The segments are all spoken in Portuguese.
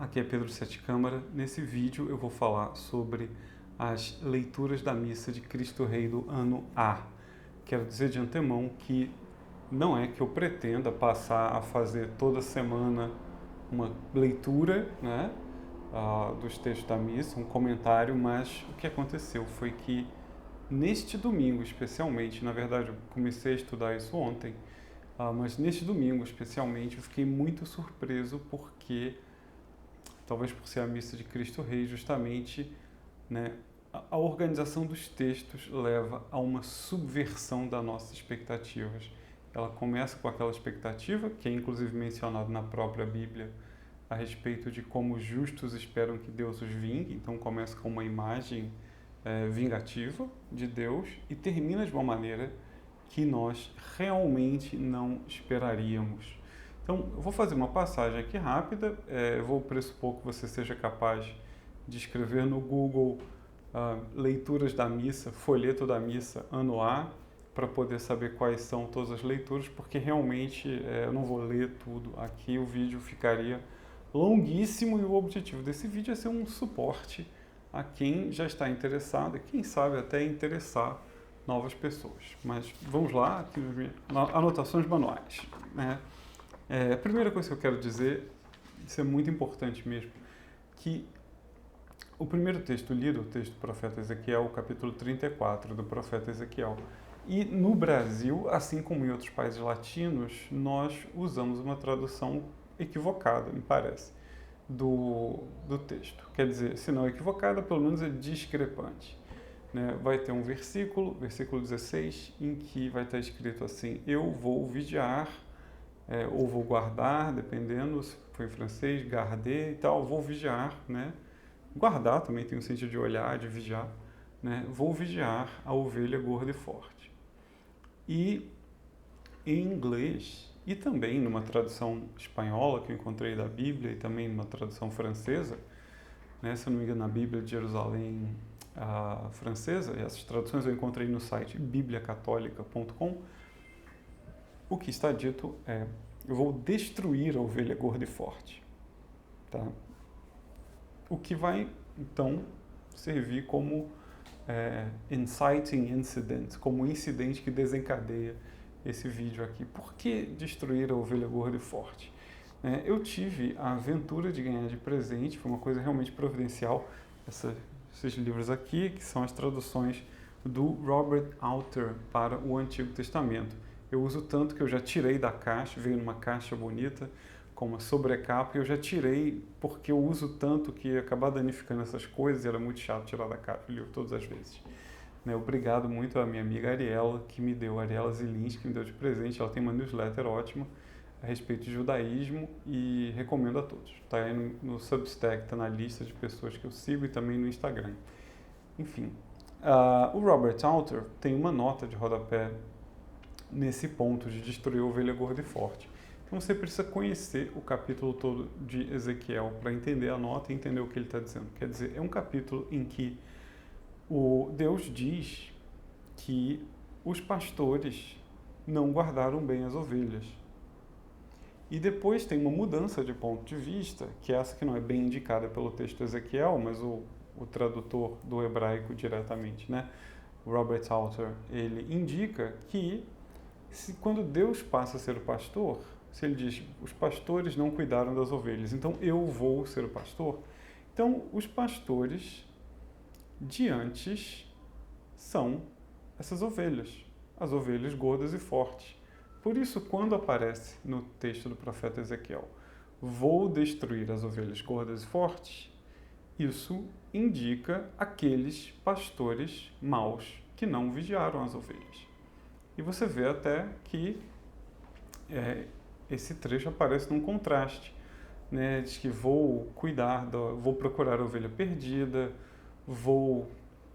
aqui é Pedro Sete Câmara. Nesse vídeo eu vou falar sobre as leituras da missa de Cristo Rei do ano A. Quero dizer de antemão que não é que eu pretenda passar a fazer toda semana uma leitura, né, dos textos da missa, um comentário, mas o que aconteceu foi que neste domingo especialmente, na verdade eu comecei a estudar isso ontem, mas neste domingo especialmente eu fiquei muito surpreso porque talvez por ser a missa de Cristo Rei, justamente, né, a organização dos textos leva a uma subversão das nossas expectativas. Ela começa com aquela expectativa, que é inclusive mencionado na própria Bíblia, a respeito de como os justos esperam que Deus os vingue. Então começa com uma imagem vingativa de Deus e termina de uma maneira que nós realmente não esperaríamos. Então, eu vou fazer uma passagem aqui rápida, eu vou pressupor que você seja capaz de escrever no Google leituras da missa, folheto da missa, ano A, para poder saber quais são todas as leituras, porque realmente eu não vou ler tudo aqui, o vídeo ficaria longuíssimo e o objetivo desse vídeo é ser um suporte a quem já está interessado e quem sabe até interessar novas pessoas. Mas vamos lá, aqui nas anotações manuais, né? A primeira coisa que eu quero dizer, isso é muito importante mesmo, que o primeiro texto lido, o texto do profeta Ezequiel, o capítulo 34 do profeta Ezequiel, e no Brasil, assim como em outros países latinos, nós usamos uma tradução equivocada, me parece, do texto. Quer dizer, se não equivocada, pelo menos é discrepante. Né? Vai ter um versículo 16, em que vai estar escrito assim: eu vou vigiar, ou vou guardar, dependendo, se foi em francês, garder e tal, vou vigiar, né? Guardar também tem o sentido de olhar, de vigiar, né? Vou vigiar a ovelha gorda e forte. E em inglês, e também numa tradução espanhola que eu encontrei da Bíblia, e também numa tradução francesa, né? Se eu não me engano, na Bíblia de Jerusalém francesa, essas traduções eu encontrei no site bibliacatólica.com. O que está dito é: eu vou destruir a ovelha gorda e forte. Tá? O que vai, então, servir como inciting incident, como incidente que desencadeia esse vídeo aqui. Por que destruir a ovelha gorda e forte? Eu tive a aventura de ganhar de presente, foi uma coisa realmente providencial, esses livros aqui, que são as traduções do Robert Alter para o Antigo Testamento. Eu uso tanto que eu já tirei da caixa, veio numa caixa bonita, com uma sobrecapa, e eu já tirei porque eu uso tanto que ia acabar danificando essas coisas e era muito chato tirar da caixa o livro todas as vezes. Obrigado muito à minha amiga Ariela, Ariela Zilins, que me deu de presente. Ela tem uma newsletter ótima a respeito de judaísmo e recomendo a todos. Está aí no Substack, está na lista de pessoas que eu sigo e também no Instagram. Enfim, o Robert Alter tem uma nota de rodapé nesse ponto de destruir a ovelha gorda e forte. Então você precisa conhecer o capítulo todo de Ezequiel para entender a nota e entender o que ele está dizendo. Quer dizer, é um capítulo em que o Deus diz que os pastores não guardaram bem as ovelhas. E depois tem uma mudança de ponto de vista, que é essa que não é bem indicada pelo texto de Ezequiel, mas o tradutor do hebraico diretamente, né? Robert Alter, ele indica que quando Deus passa a ser o pastor, se ele diz, os pastores não cuidaram das ovelhas, então eu vou ser o pastor. Então, os pastores de antes são essas ovelhas, as ovelhas gordas e fortes. Por isso, quando aparece no texto do profeta Ezequiel, vou destruir as ovelhas gordas e fortes, isso indica aqueles pastores maus que não vigiaram as ovelhas. E você vê até que esse trecho aparece num contraste, né? Diz que vou procurar a ovelha perdida, vou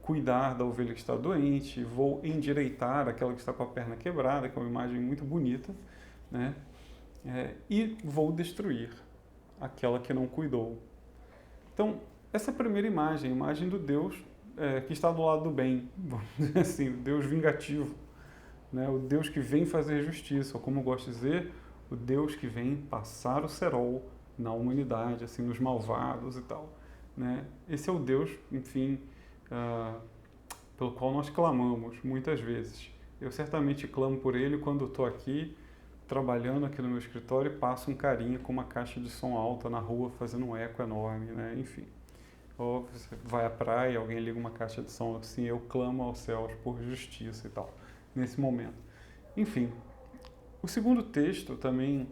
cuidar da ovelha que está doente, vou endireitar aquela que está com a perna quebrada, que é uma imagem muito bonita, né? E vou destruir aquela que não cuidou. Então, essa é a primeira imagem, a imagem do Deus que está do lado do bem, vamos dizer assim, o Deus vingativo, né? O Deus que vem fazer justiça, ou como eu gosto de dizer, o Deus que vem passar o cerol na humanidade, assim, nos malvados e tal, né? Esse é o Deus, enfim, pelo qual nós clamamos muitas vezes. Eu certamente clamo por ele quando estou aqui, trabalhando aqui no meu escritório, e passo um carinha com uma caixa de som alta na rua, fazendo um eco enorme, né? Enfim. Ou você vai à praia, alguém liga uma caixa de som assim, eu clamo aos céus por justiça e tal, nesse momento. Enfim, o segundo texto também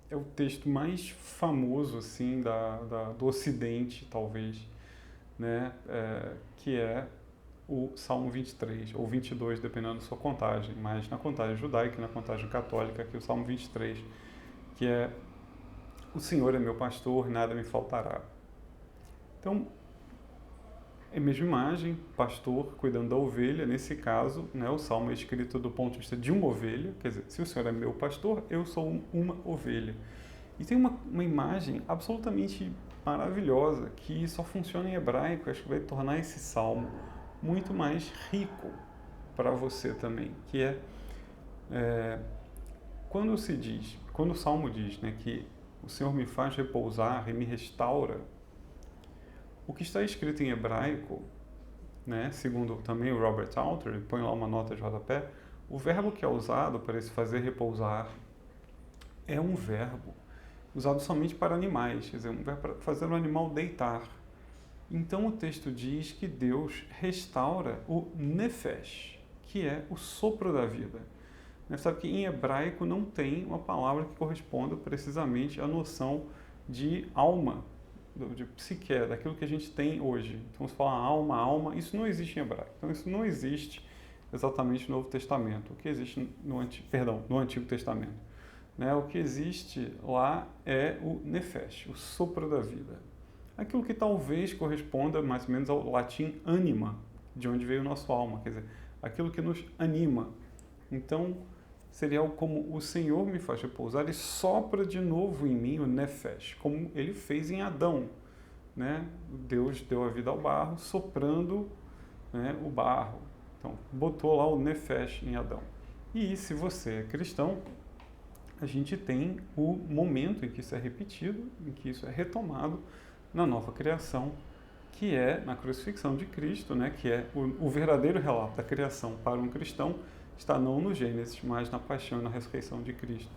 é o texto mais famoso, assim, do Ocidente, talvez, né? Que é o Salmo 23, ou 22, dependendo da sua contagem, mas na contagem judaica e na contagem católica, aqui o Salmo 23, que é: o Senhor é meu pastor, nada me faltará. Então, é a mesma imagem, pastor cuidando da ovelha, nesse caso, né, o Salmo é escrito do ponto de vista de uma ovelha, quer dizer, se o Senhor é meu pastor, eu sou uma ovelha. E tem uma imagem absolutamente maravilhosa, que só funciona em hebraico, acho que vai tornar esse Salmo muito mais rico para você também, que quando o Salmo diz, né, que o Senhor me faz repousar e me restaura, o que está escrito em hebraico, né, segundo também o Robert Alter, põe lá uma nota de rodapé, o verbo que é usado para esse fazer repousar é um verbo usado somente para animais, quer dizer, um verbo para fazer o animal deitar. Então o texto diz que Deus restaura o nefesh, que é o sopro da vida. Você sabe que em hebraico não tem uma palavra que corresponda precisamente à noção de alma, de psique, daquilo que a gente tem hoje. Então, se fala alma, isso não existe em hebraico. Então, isso não existe exatamente no Novo Testamento. O que existe no Antigo Testamento, né? O que existe lá é o nefesh, o sopro da vida. Aquilo que talvez corresponda mais ou menos ao latim anima, de onde veio o nosso alma, quer dizer, aquilo que nos anima. Então, seria algo como: o Senhor me faz repousar e sopra de novo em mim o nefesh, como ele fez em Adão, né? Deus deu a vida ao barro, soprando, né, o barro. Então, botou lá o nefesh em Adão. E se você é cristão, a gente tem o momento em que isso é repetido, em que isso é retomado na nova criação, que é na crucifixão de Cristo, né, que é o verdadeiro relato da criação para um cristão, está não no Gênesis, mas na paixão e na ressurreição de Cristo.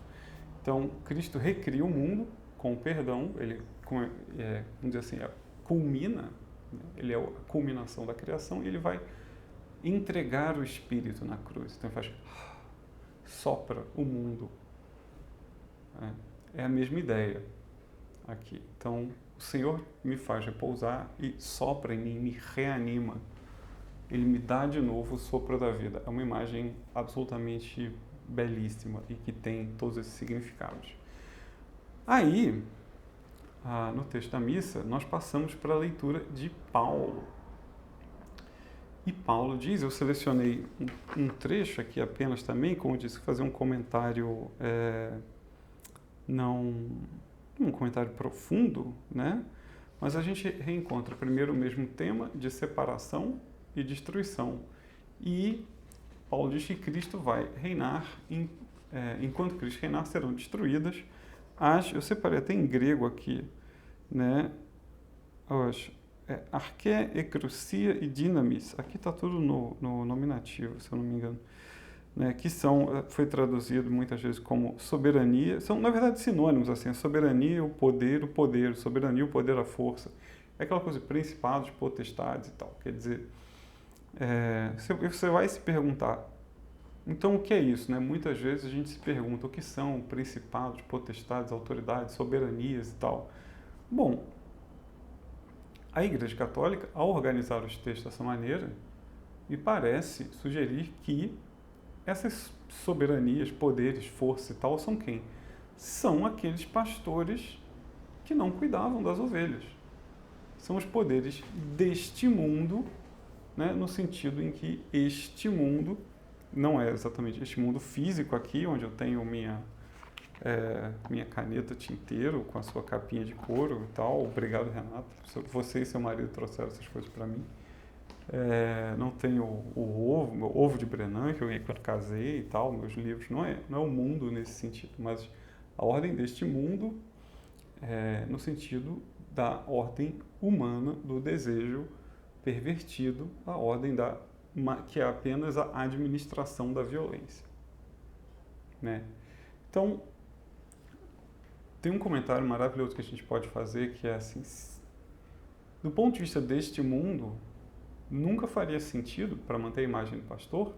Então, Cristo recria o mundo com o perdão, ele, vamos dizer assim, culmina, né, ele é a culminação da criação, e ele vai entregar o Espírito na cruz. Então, ele faz, sopra o mundo. É a mesma ideia aqui. Então, o Senhor me faz repousar e sopra em mim, me reanima. Ele me dá de novo o sopro da vida. É uma imagem absolutamente belíssima e que tem todos esses significados. Aí, no texto da missa, nós passamos para a leitura de Paulo. E Paulo diz, eu selecionei um trecho aqui apenas também, como eu disse, fazer um comentário, não um comentário profundo, né? Mas a gente reencontra primeiro o mesmo tema de separação e destruição. E Paulo diz que Cristo vai reinar, enquanto Cristo reinar, serão destruídas eu separei até em grego aqui, né? Arque, ecrucia e dinamis. Aqui está tudo no nominativo, se eu não me engano. Né, que foi traduzido muitas vezes como soberania, são na verdade sinônimos, assim, a soberania, o poder, soberania, o poder, a força. É aquela coisa de principados, potestades e tal. Quer dizer, você vai se perguntar, então o que é isso? Né? Muitas vezes a gente se pergunta o que são principados, potestades, autoridades, soberanias e tal. Bom, a Igreja Católica, ao organizar os textos dessa maneira, me parece sugerir que essas soberanias, poderes, força e tal, são quem? São aqueles pastores que não cuidavam das ovelhas. São os poderes deste mundo, né, no sentido em que este mundo, não é exatamente este mundo físico aqui, onde eu tenho minha caneta tinteiro com a sua capinha de couro e tal. Obrigado, Renato. Você e seu marido trouxeram essas coisas para mim. Não tenho meu ovo de Brenan, que eu ganhei quando casei e tal, meus livros. Não é o mundo nesse sentido, mas a ordem deste mundo no sentido da ordem humana, do desejo pervertido, a ordem que é apenas a administração da violência, né? Então, tem um comentário maravilhoso que a gente pode fazer, que é assim, do ponto de vista deste mundo, nunca faria sentido, para manter a imagem do pastor,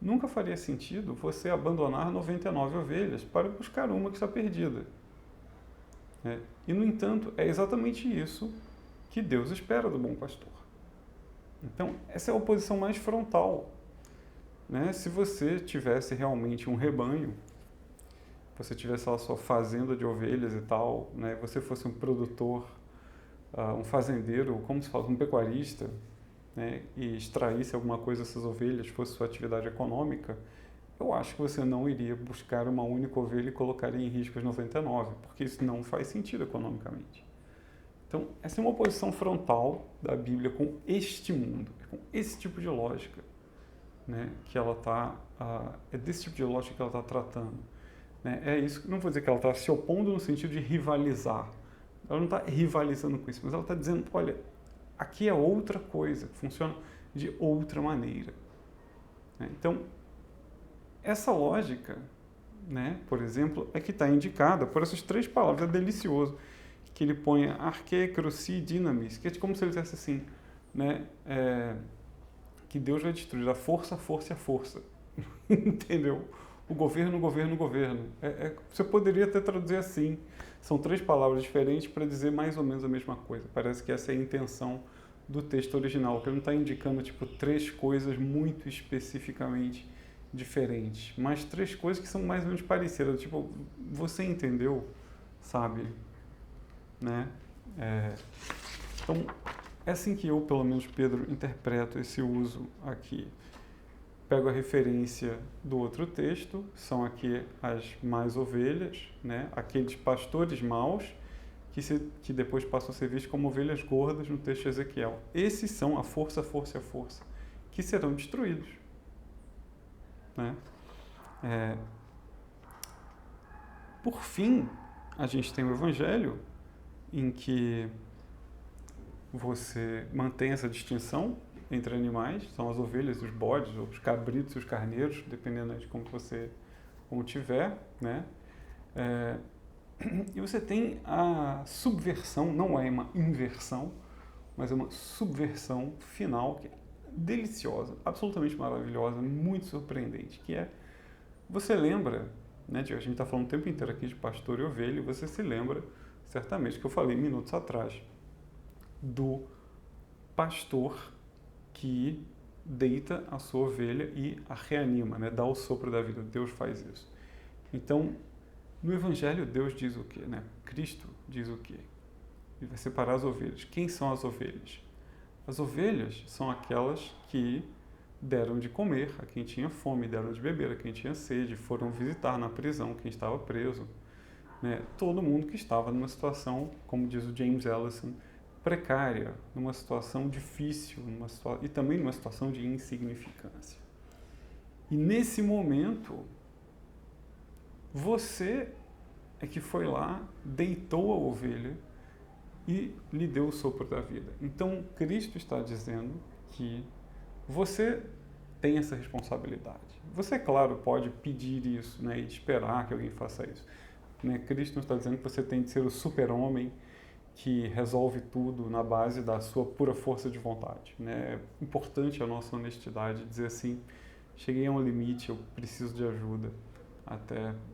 nunca faria sentido você abandonar 99 ovelhas para buscar uma que está perdida. E, no entanto, é exatamente isso que Deus espera do bom pastor. Então, essa é a oposição mais frontal, né? Se você tivesse realmente um rebanho, você tivesse lá a sua fazenda de ovelhas e tal, né? Você fosse um produtor, um fazendeiro, como se fala, um pecuarista, né? E extraísse alguma coisa dessas ovelhas, fosse sua atividade econômica, eu acho que você não iria buscar uma única ovelha e colocaria em risco as 99, porque isso não faz sentido economicamente. Então, essa é uma oposição frontal da Bíblia com este mundo, com esse tipo de lógica, né, que ela está, é desse tipo de lógica que ela está tratando. Né? É isso, não vou dizer que ela está se opondo no sentido de rivalizar. Ela não está rivalizando com isso, mas ela está dizendo, olha, aqui é outra coisa, funciona de outra maneira. Né? Então, essa lógica, né, por exemplo, é que está indicada por essas 3 palavras, é delicioso, que ele põe arche, cruci, dinamis, que é como se ele dissesse assim, né, que Deus vai destruir a força, a força e a força. Entendeu? O governo, o governo, o governo. Você poderia até traduzir assim. São 3 palavras diferentes para dizer mais ou menos a mesma coisa. Parece que essa é a intenção do texto original, que ele não está indicando tipo 3 coisas muito especificamente diferentes, mas 3 coisas que são mais ou menos parecidas. Tipo, você entendeu, sabe? Né? Então, é assim que eu, pelo menos, Pedro, interpreto esse uso aqui. Pego a referência do outro texto, são aqui as más ovelhas, né? Aqueles pastores maus que depois passam a ser vistos como ovelhas gordas no texto de Ezequiel. Esses são a força, a força e a força, que serão destruídos. Né? Por fim, a gente tem o Evangelho, em que você mantém essa distinção entre animais, são as ovelhas, os bodes, os cabritos, os carneiros, dependendo de como tiver, né? E você tem a subversão, não é uma inversão, mas é uma subversão final que é deliciosa, absolutamente maravilhosa, muito surpreendente, que é, você lembra, né, a gente está falando o tempo inteiro aqui de pastor e ovelha, e você se lembra, certamente, que eu falei minutos atrás, do pastor que deita a sua ovelha e a reanima, né? Dá o sopro da vida. Deus faz isso. Então, no Evangelho, Deus diz o quê? Né? Cristo diz o quê? Ele vai separar as ovelhas. Quem são as ovelhas? As ovelhas são aquelas que deram de comer a quem tinha fome, deram de beber a quem tinha sede, foram visitar na prisão quem estava preso. Né? Todo mundo que estava numa situação, como diz o James Ellison, precária, numa situação difícil, e também numa situação de insignificância. E nesse momento, você é que foi lá, deitou a ovelha e lhe deu o sopro da vida. Então, Cristo está dizendo que você tem essa responsabilidade. Você, claro, pode pedir isso, né, e esperar que alguém faça isso. Né? Cristo não está dizendo que você tem de ser o super-homem que resolve tudo na base da sua pura força de vontade. Né? É importante a nossa honestidade, dizer assim, cheguei a um limite, eu preciso de ajuda,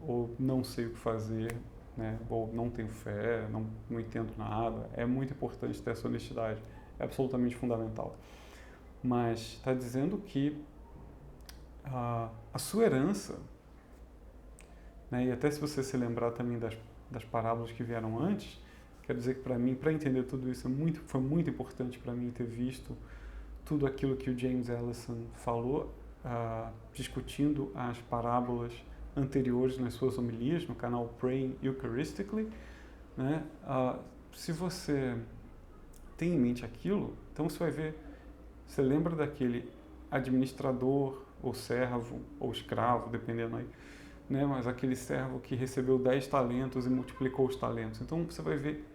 ou não sei o que fazer, né? Ou não tenho fé, não entendo nada. É muito importante ter essa honestidade, é absolutamente fundamental. Mas está dizendo que a sua herança, né? E até se você se lembrar também das parábolas que vieram antes, quero dizer que para mim, para entender tudo isso, foi muito importante para mim ter visto tudo aquilo que o James Ellison falou, discutindo as parábolas anteriores nas suas homilias, no canal Praying Eucharistically. Né? Se você tem em mente aquilo, então você vai ver, você lembra daquele administrador, ou servo, ou escravo, dependendo aí, né? Mas aquele servo que recebeu 10 talentos e multiplicou os talentos. Então você vai ver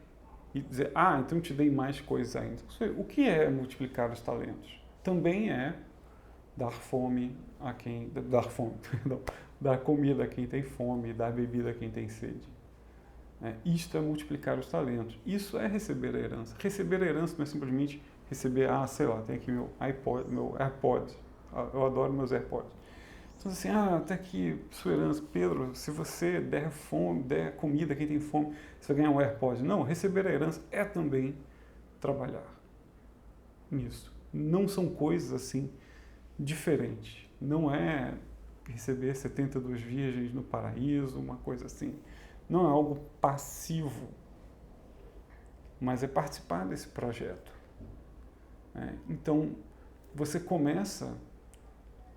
e dizer, então eu te dei mais coisas ainda. O que é multiplicar os talentos? Também é dar fome a quem... Dar fome, perdão. Dar comida a quem tem fome, dar bebida a quem tem sede. Isto é multiplicar os talentos. Isso é receber a herança. Receber a herança não é simplesmente receber, sei lá, tem aqui meu iPod, meu AirPod. Eu adoro meus AirPods. Então, assim, tá aqui sua herança. Pedro, se você der fome, der comida a quem tem fome, você vai ganhar um AirPod. Não, receber a herança é também trabalhar nisso. Não são coisas, assim, diferentes. Não é receber 72 virgens no paraíso, uma coisa assim. Não é algo passivo, mas é participar desse projeto. Então, você começa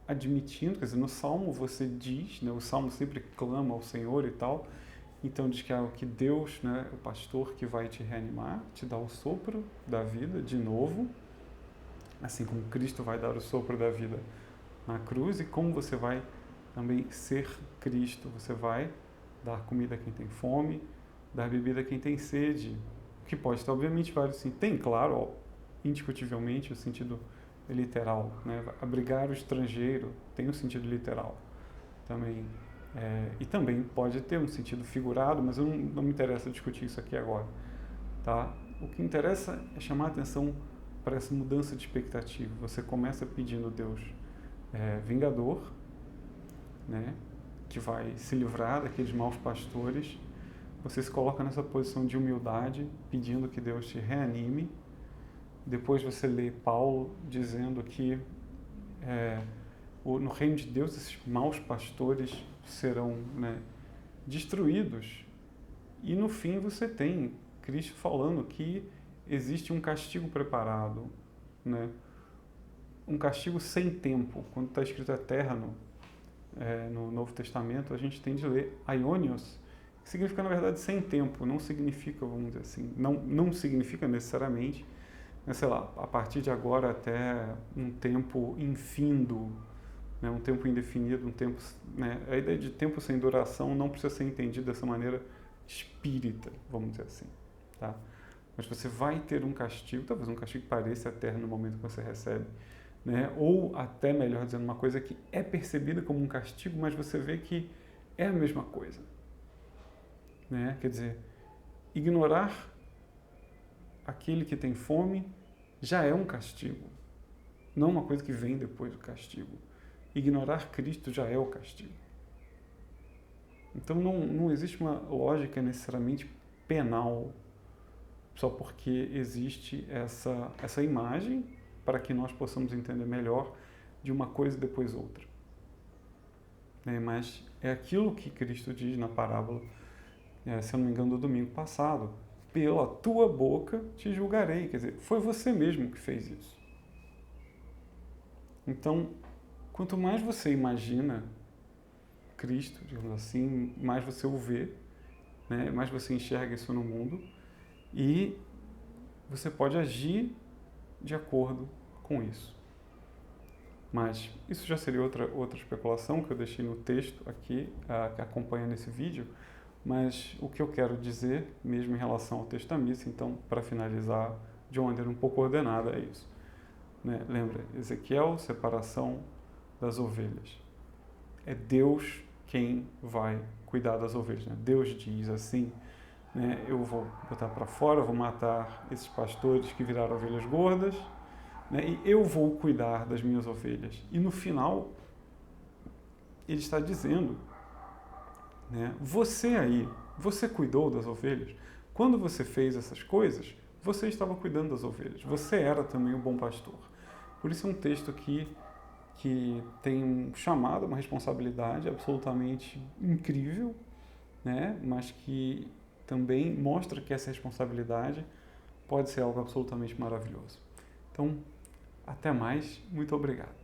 admitindo, quer dizer, no Salmo você diz, o Salmo sempre clama ao Senhor e tal, então diz que Deus, o pastor que vai te reanimar, te dá o sopro da vida de novo, assim como Cristo vai dar o sopro da vida na cruz, e como você vai também ser Cristo, você vai dar comida a quem tem fome, dar bebida a quem tem sede, que pode ter, obviamente, vários sim. Tem, claro, indiscutivelmente, o sentido literal, abrigar o estrangeiro tem um sentido literal também, e também pode ter um sentido figurado, mas eu não me interessa discutir isso aqui agora, tá? O que interessa é chamar a atenção para essa mudança de expectativa. Você começa pedindo Deus vingador, que vai se livrar daqueles maus pastores. Você se coloca nessa posição de humildade, pedindo que Deus te reanime. Depois você lê Paulo dizendo que no reino de Deus esses maus pastores serão destruídos. E no fim você tem Cristo falando que existe um castigo preparado, um castigo sem tempo. Quando está escrito eterno no Novo Testamento, a gente tem de ler aionios, que significa, na verdade, sem tempo. Não significa, vamos dizer assim, não significa necessariamente, sei lá, a partir de agora até um tempo infindo, um tempo indefinido, um tempo... A ideia de tempo sem duração não precisa ser entendida dessa maneira espírita, vamos dizer assim, tá? Mas você vai ter um castigo, talvez um castigo que pareça eterno no momento que você recebe, ou até, melhor dizendo, uma coisa que é percebida como um castigo, mas você vê que é a mesma coisa. Quer dizer, ignorar aquele que tem fome já é um castigo, não uma coisa que vem depois do castigo. Ignorar Cristo já é o castigo. Então não existe uma lógica necessariamente penal, só porque existe essa imagem para que nós possamos entender melhor de uma coisa e depois outra. Mas é aquilo que Cristo diz na parábola, se eu não me engano, do domingo passado: pela tua boca te julgarei. Quer dizer, foi você mesmo que fez isso. Então, quanto mais você imagina Cristo, digamos assim, mais você o vê, mais você enxerga isso no mundo, e você pode agir de acordo com isso. Mas isso já seria outra especulação que eu deixei no texto aqui, que acompanha nesse vídeo. Mas o que eu quero dizer, mesmo em relação ao texto da missa, então, para finalizar de uma maneira um pouco ordenada, é isso. Lembra, Ezequiel, separação das ovelhas. É Deus quem vai cuidar das ovelhas. Deus diz assim, eu vou botar para fora, vou matar esses pastores que viraram ovelhas gordas, e eu vou cuidar das minhas ovelhas. E no final, ele está dizendo, você aí, você cuidou das ovelhas? Quando você fez essas coisas, você estava cuidando das ovelhas. Você era também o bom pastor. Por isso é um texto que tem um chamado, uma responsabilidade absolutamente incrível, mas que também mostra que essa responsabilidade pode ser algo absolutamente maravilhoso. Então, até mais. Muito obrigado.